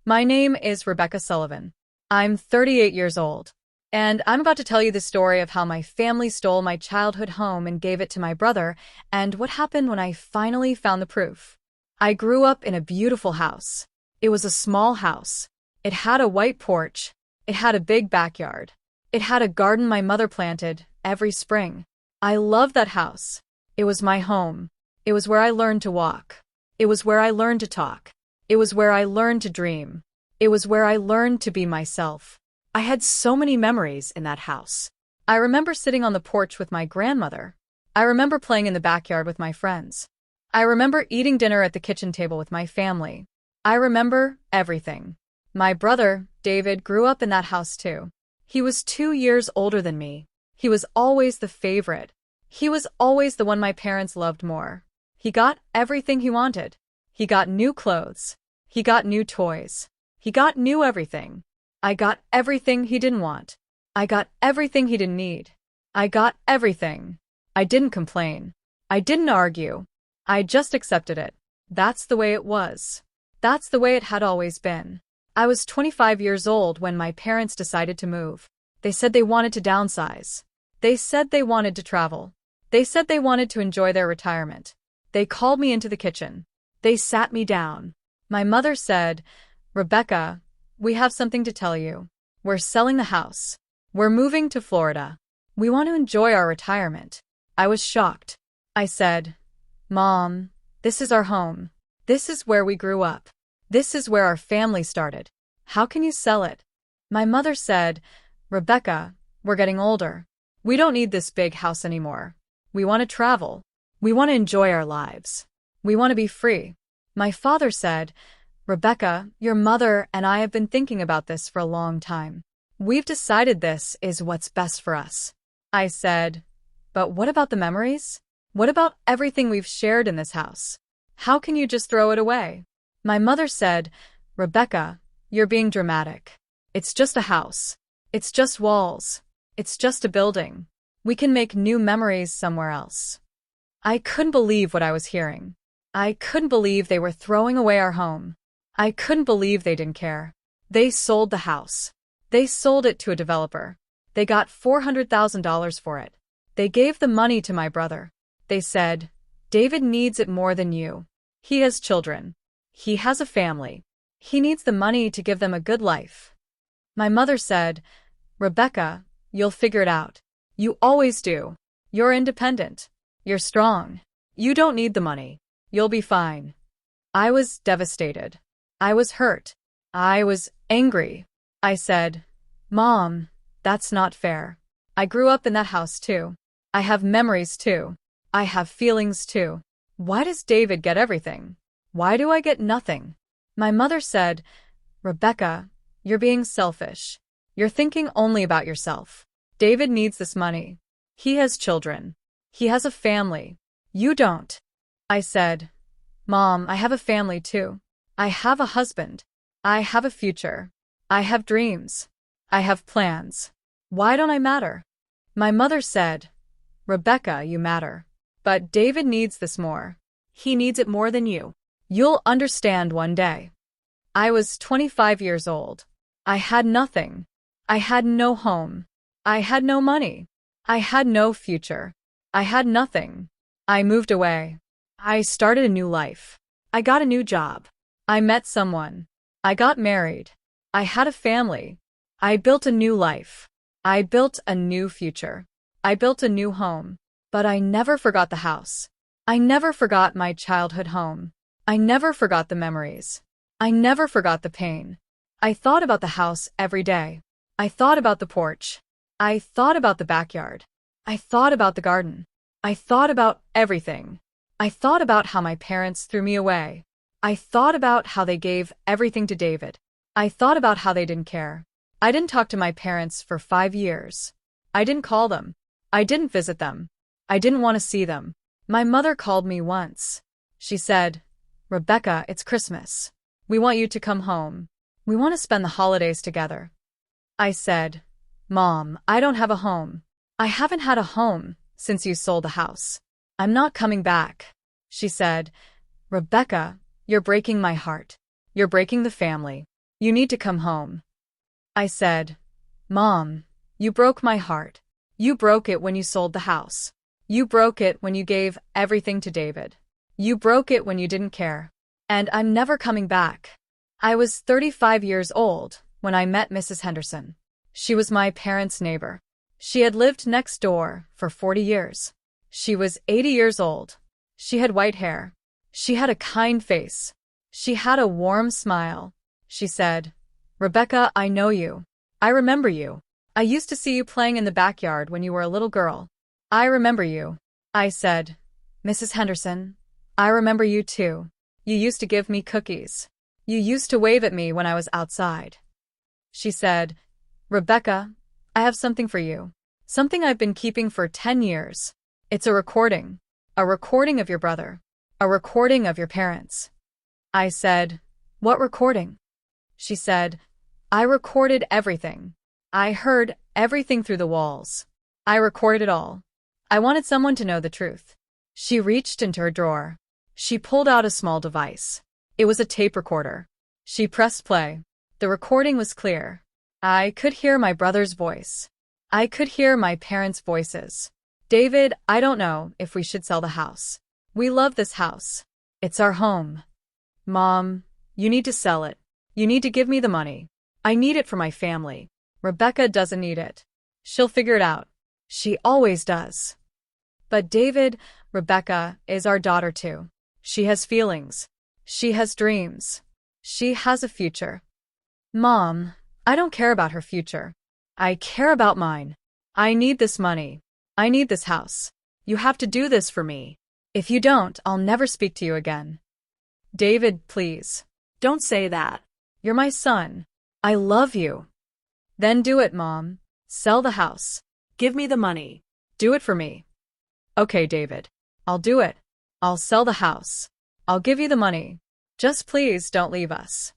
My name is Rebecca Sullivan. I'm 38 years old, and I'm about to tell you the story of how my family stole my childhood home and gave it to my brother, and what happened when I finally found the proof. I grew up in a beautiful house. It was a small house. It had a white porch. It had a big backyard. It had a garden my mother planted every spring. I loved that house. It was my home. It was where I learned to walk. It was where I learned to talk. It was where I learned to dream. It was where I learned to be myself. I had so many memories in that house. I remember sitting on the porch with my grandmother. I remember playing in the backyard with my friends. I remember eating dinner at the kitchen table with my family. I remember everything. My brother, David, grew up in that house too. He was 2 years older than me. He was always the favorite. He was always the one my parents loved more. He got everything he wanted. He got new clothes. He got new toys. He got new everything. I got everything he didn't want. I got everything he didn't need. I got everything. I didn't complain. I didn't argue. I just accepted it. That's the way it was. That's the way it had always been. I was 25 years old when my parents decided to move. They said they wanted to downsize. They said they wanted to travel. They said they wanted to enjoy their retirement. They called me into the kitchen. They sat me down. My mother said, "Rebecca, we have something to tell you. We're selling the house. We're moving to Florida. We want to enjoy our retirement." I was shocked. I said, "Mom, this is our home. This is where we grew up. This is where our family started. How can you sell it?" My mother said, "Rebecca, we're getting older. We don't need this big house anymore. We want to travel. We want to enjoy our lives. We want to be free." My father said, "Rebecca, your mother and I have been thinking about this for a long time. We've decided this is what's best for us." I said, "But what about the memories? What about everything we've shared in this house? How can you just throw it away?" My mother said, "Rebecca, you're being dramatic. It's just a house. It's just walls. It's just a building. We can make new memories somewhere else." I couldn't believe what I was hearing. I couldn't believe they were throwing away our home. I couldn't believe they didn't care. They sold the house. They sold it to a developer. They got $400,000 for it. They gave the money to my brother. They said, "David needs it more than you. He has children. He has a family. He needs the money to give them a good life." My mother said, "Rebecca, you'll figure it out. You always do. You're independent. You're strong. You don't need the money. You'll be fine." I was devastated. I was hurt. I was angry. I said, "Mom, that's not fair. I grew up in that house too. I have memories too. I have feelings too. Why does David get everything? Why do I get nothing?" My mother said, "Rebecca, you're being selfish. You're thinking only about yourself. David needs this money. He has children. He has a family. You don't." I said, "Mom, I have a family too. I have a husband. I have a future. I have dreams. I have plans. Why don't I matter?" My mother said, "Rebecca, you matter. But David needs this more. He needs it more than you. You'll understand one day." I was 25 years old. I had nothing. I had no home. I had no money. I had no future. I had nothing. I moved away. I started a new life. I got a new job. I met someone. I got married. I had a family. I built a new life. I built a new future. I built a new home. But I never forgot the house. I never forgot my childhood home. I never forgot the memories. I never forgot the pain. I thought about the house every day. I thought about the porch. I thought about the backyard. I thought about the garden. I thought about everything. I thought about how my parents threw me away. I thought about how they gave everything to David. I thought about how they didn't care. I didn't talk to my parents for 5 years. I didn't call them. I didn't visit them. I didn't want to see them. My mother called me once. She said, "Rebecca, it's Christmas. We want you to come home. We want to spend the holidays together." I said, "Mom, I don't have a home. I haven't had a home since you sold the house. I'm not coming back." She said, "Rebecca, you're breaking my heart. You're breaking the family. You need to come home. I said, Mom, you broke my heart. You broke it when you sold the house. You broke it when you gave everything to David. You broke it when you didn't care. And I'm never coming back. I was 35 years old when I met Mrs. Henderson. She was my parents' neighbor. She had lived next door for 40 years. She was 80 years old. She had white hair. She had a kind face. She had a warm smile. She said, Rebecca, I know you. I remember you. I used to see you playing in the backyard when you were a little girl. I remember you. I said, Mrs. Henderson, I remember you too. You used to give me cookies. You used to wave at me when I was outside. She said, Rebecca, I have something for you. Something I've been keeping for 10 years. It's a recording. A recording of your brother. A recording of your parents. I said, What recording? She said, I recorded everything. I heard everything through the walls. I recorded it all. I wanted someone to know the truth. She reached into her drawer. She pulled out a small device. It was a tape recorder. She pressed play. The recording was clear. I could hear my brother's voice. I could hear my parents' voices. David, I don't know if we should sell the house. We love this house. It's our home. Mom, you need to sell it. You need to give me the money. I need it for my family. Rebecca doesn't need it. She'll figure it out. She always does. But David, Rebecca is our daughter too. She has feelings. She has dreams. She has a future. Mom, I don't care about her future. I care about mine. I need this money. I need this house. You have to do this for me. If you don't, I'll never speak to you again. David, please. Don't say that. You're my son. I love you. Then do it, Mom. Sell the house. Give me the money. Do it for me. Okay, David. I'll do it. I'll sell the house. I'll give you the money. Just please don't leave us.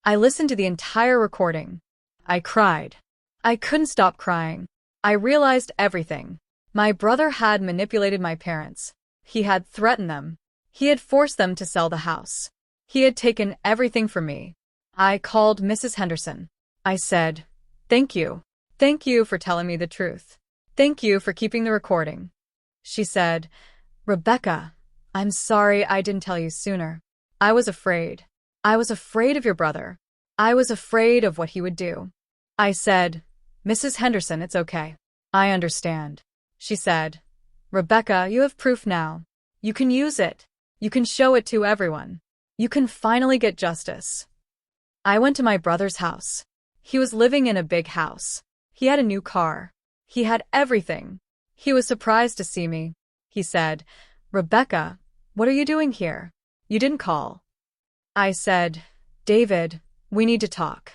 I listened to the entire recording. I cried. I couldn't stop crying. I realized everything. My brother had manipulated my parents. He had threatened them. He had forced them to sell the house. He had taken everything from me. I called Mrs. Henderson. I said, Thank you. Thank you for telling me the truth. Thank you for keeping the recording. She said, Rebecca, I'm sorry I didn't tell you sooner. I was afraid. I was afraid of your brother. I was afraid of what he would do. I said, Mrs. Henderson, it's okay. I understand. She said, Rebecca, you have proof now. You can use it. You can show it to everyone. You can finally get justice. I went to my brother's house. He was living in a big house. He had a new car. He had everything. He was surprised to see me. He said, Rebecca, what are you doing here? You didn't call. I said, David, we need to talk.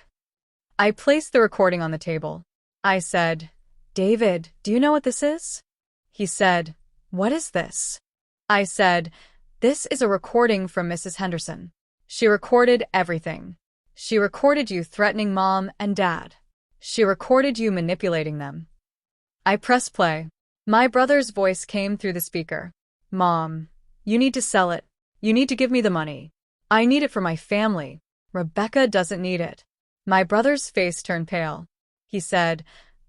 I placed the recording on the table. I said, David, do you know what this is? He said, What is this? I said, This is a recording from Mrs. Henderson. She recorded everything. She recorded you threatening Mom and Dad. She recorded you manipulating them. I pressed play. My brother's voice came through the speaker. Mom, you need to sell it. You need to give me the money. I need it for my family. Rebecca doesn't need it. My brother's face turned pale. He said,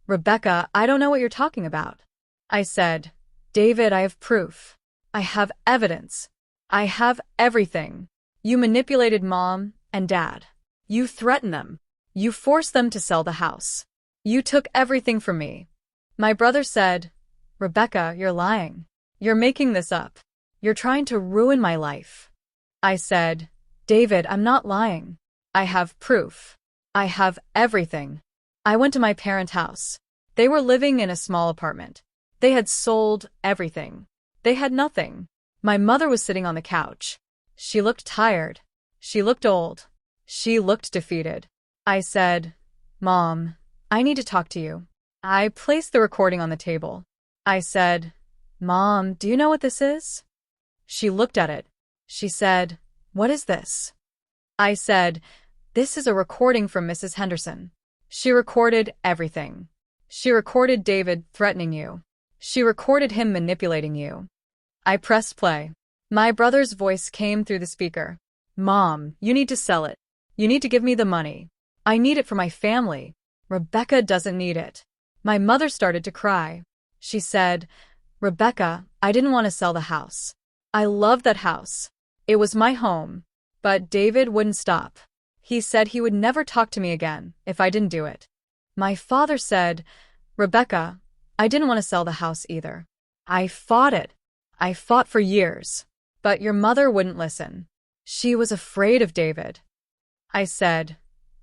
Rebecca, I don't know what you're talking about. I said, David, I have proof. I have evidence. I have everything. You manipulated Mom and Dad. You threatened them. You forced them to sell the house. You took everything from me. My brother said, Rebecca, you're lying. You're making this up. You're trying to ruin my life. I said, David, I'm not lying. I have proof. I have everything. I went to my parents' house. They were living in a small apartment. They had sold everything. They had nothing. My mother was sitting on the couch. She looked tired. She looked old. She looked defeated. I said, Mom, I need to talk to you. I placed the recording on the table. I said, Mom, do you know what this is? She looked at it. She said, What is this? I said, This is a recording from Mrs. Henderson. She recorded everything. She recorded David threatening you. She recorded him manipulating you. I pressed play. My brother's voice came through the speaker. Mom, you need to sell it. You need to give me the money. I need it for my family. Rebecca doesn't need it. My mother started to cry. She said, Rebecca, I didn't want to sell the house. I loved that house. It was my home. But David wouldn't stop. He said he would never talk to me again if I didn't do it. My father said, Rebecca, I didn't want to sell the house either. I fought it. I fought for years. But your mother wouldn't listen. She was afraid of David. I said,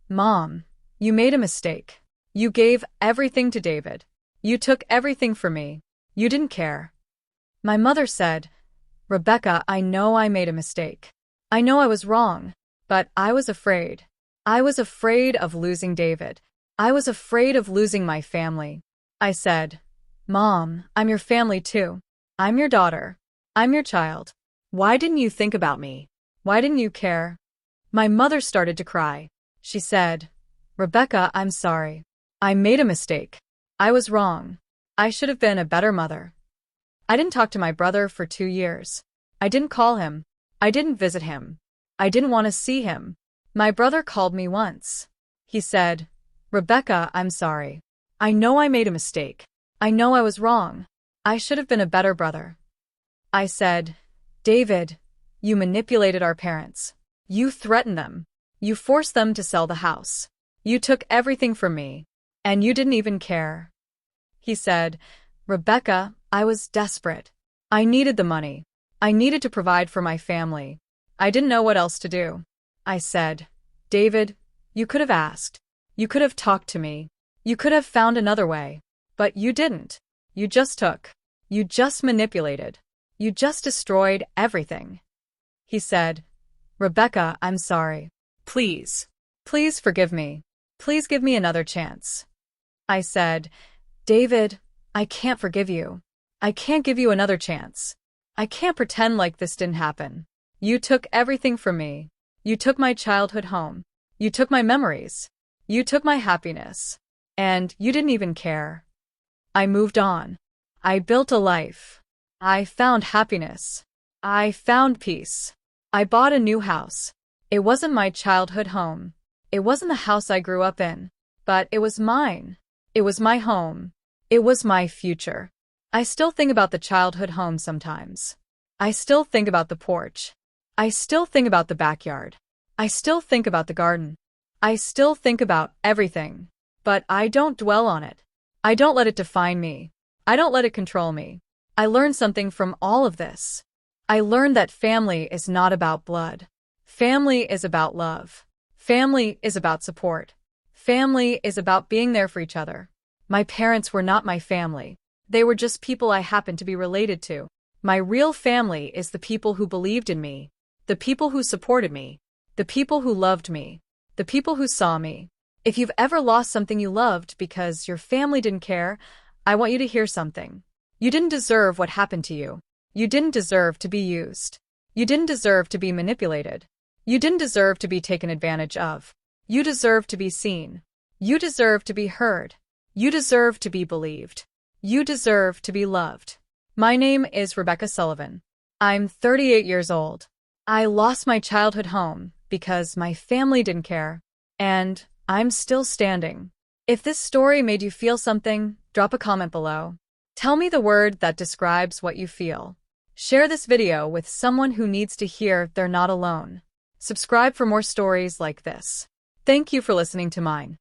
Mom, you made a mistake. You gave everything to David. You took everything from me. You didn't care. My mother said, Rebecca, I know I made a mistake. I know I was wrong, but I was afraid. I was afraid of losing David. I was afraid of losing my family. I said, Mom, I'm your family too. I'm your daughter. I'm your child. Why didn't you think about me? Why didn't you care? My mother started to cry. She said, Rebecca, I'm sorry. I made a mistake. I was wrong. I should have been a better mother. I didn't talk to my brother for 2 years. I didn't call him. I didn't visit him. I didn't want to see him. My brother called me once. He said, Rebecca, I'm sorry. I know I made a mistake. I know I was wrong. I should have been a better brother. I said, David, you manipulated our parents. You threatened them. You forced them to sell the house. You took everything from me. And you didn't even care. He said, Rebecca, I was desperate. I needed the money. I needed to provide for my family. I didn't know what else to do. I said, David, you could have asked. You could have talked to me. You could have found another way. But you didn't. You just took. You just manipulated. You just destroyed everything. He said, Rebecca, I'm sorry. Please. Please forgive me. Please give me another chance. I said, David, I can't forgive you. I can't give you another chance. I can't pretend like this didn't happen. You took everything from me. You took my childhood home. You took my memories. You took my happiness. And you didn't even care. I moved on. I built a life. I found happiness. I found peace. I bought a new house. It wasn't my childhood home. It wasn't the house I grew up in. But it was mine. It was my home. It was my future. I still think about the childhood home sometimes. I still think about the porch. I still think about the backyard. I still think about the garden. I still think about everything. But I don't dwell on it. I don't let it define me. I don't let it control me. I learned something from all of this. I learned that family is not about blood. Family is about love. Family is about support. Family is about being there for each other. My parents were not my family. They were just people I happened to be related to. My real family is the people who believed in me, the people who supported me, the people who loved me, the people who saw me. If you've ever lost something you loved because your family didn't care, I want you to hear something. You didn't deserve what happened to you. You didn't deserve to be used. You didn't deserve to be manipulated. You didn't deserve to be taken advantage of. You deserve to be seen. You deserve to be heard. You deserve to be believed. You deserve to be loved. My name is Rebecca Sullivan. I'm 38 years old. I lost my childhood home because my family didn't care. And I'm still standing. If this story made you feel something, drop a comment below. Tell me the word that describes what you feel. Share this video with someone who needs to hear they're not alone. Subscribe for more stories like this. Thank you for listening to mine.